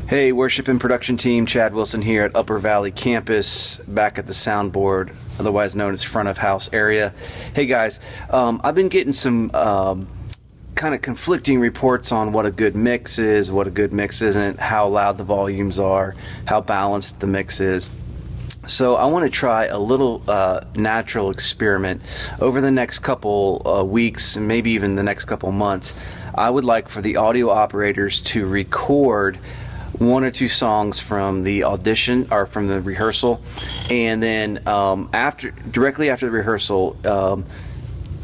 Hey, worship and production team, Chad Wilson here at Upper Valley Campus, back at the soundboard, otherwise known as front of house area. Hey guys, I've been getting some kind of conflicting reports on what a good mix is, what a good mix isn't, how loud the volumes are, how balanced the mix is. So I want to try a little natural experiment over the next couple weeks, and maybe even the next couple months. I would like for the audio operators to record one or two songs from the audition or from the rehearsal, and then directly after the rehearsal,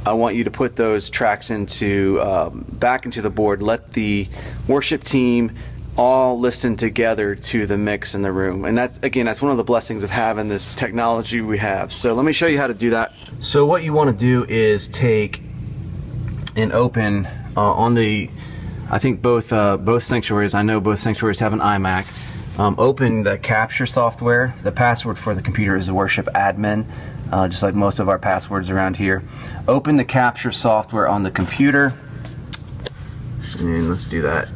I want you to put those tracks back into the board. Let the worship team all listen together to the mix in the room, and that's one of the blessings of having this technology we have. So let me show you how to do that. So what you want to do is take and open on the, I think both sanctuaries, I know both sanctuaries have an iMac. Open the capture software. The password for the computer is the worship admin, just like most of our passwords around here. Open the capture software on the computer, and let's do that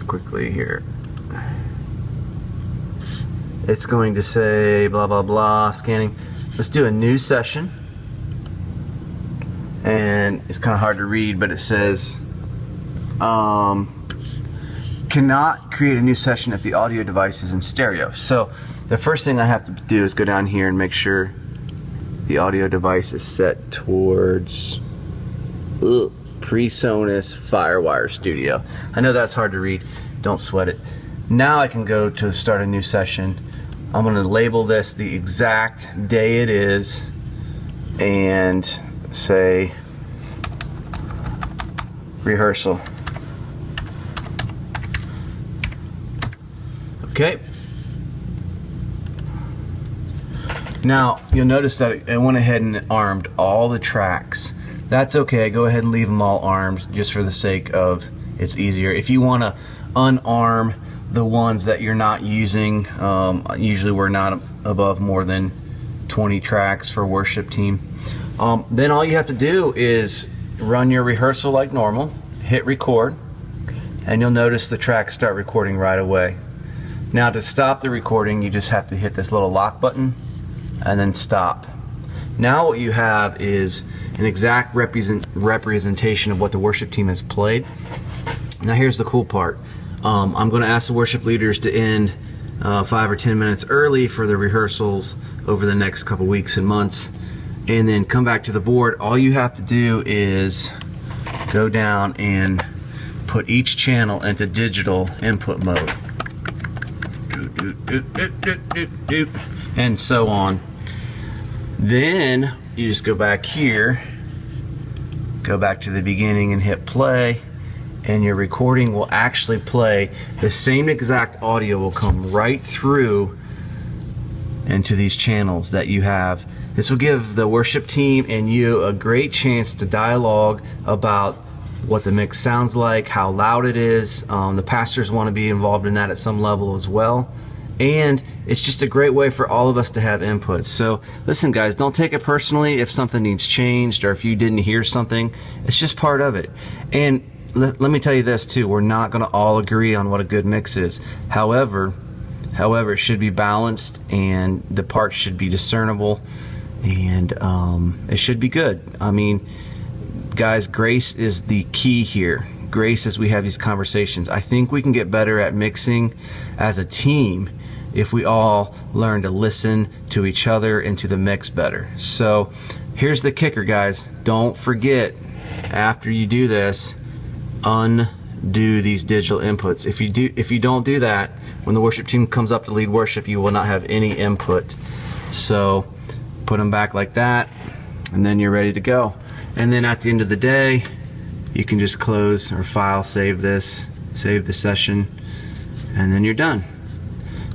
quickly here. It's going to say blah blah blah, scanning. Let's do a new session, and it's kind of hard to read, but it says cannot create a new session if the audio device is in stereo. So the first thing I have to do is go down here and make sure the audio device is set towards PreSonus Firewire Studio. I know that's hard to read, don't sweat it. Now I can go to start a new session. I'm going to label this the exact day it is and say rehearsal. Okay. Now you'll notice that it went ahead and armed all the tracks. That's okay. Go ahead and leave them all armed just for the sake of it's easier. If you want to unarm the ones that you're not using, usually we're not above more than 20 tracks for worship team. Then all you have to do is run your rehearsal like normal, hit record, and you'll notice the tracks start recording right away. Now to stop the recording, you just have to hit this little lock button and then stop. Now what you have is an exact representation of what the worship team has played. Now here's the cool part. I'm going to ask the worship leaders to end 5 or 10 minutes early for the rehearsals over the next couple weeks and months, and then come back to the board. All you have to do is go down and put each channel into digital input mode, and so on. Then you just go back here, go back to the beginning and hit play, and your recording will actually play. The same exact audio will come right through into these channels that you have. This will give the worship team and you a great chance to dialogue about what the mix sounds like, how loud it is. The pastors want to be involved in that at some level as well. And it's just a great way for all of us to have input. So listen guys, don't take it personally if something needs changed or if you didn't hear something. It's just part of it. And let me tell you this too, we're not going to all agree on what a good mix is. However, it should be balanced and the parts should be discernible, and it should be good. I mean, guys, grace is the key here. Grace as we have these conversations. I think we can get better at mixing as a team if we all learn to listen to each other and to the mix better. So here's the kicker, guys. Don't forget, after you do this, undo these digital inputs. If you don't do that, when the worship team comes up to lead worship, you will not have any input. So put them back like that, and then you're ready to go. And then at the end of the day, you can just close or file save this, save the session, and then you're done.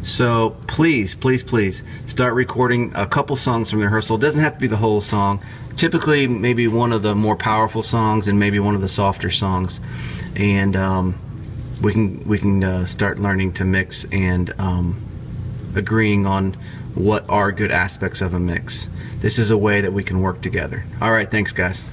So please, please, please start recording a couple songs from the rehearsal. It doesn't have to be the whole song. Typically maybe one of the more powerful songs and maybe one of the softer songs, and we can start learning to mix and agreeing on what are good aspects of a mix. This is a way that we can work together. All right, thanks guys.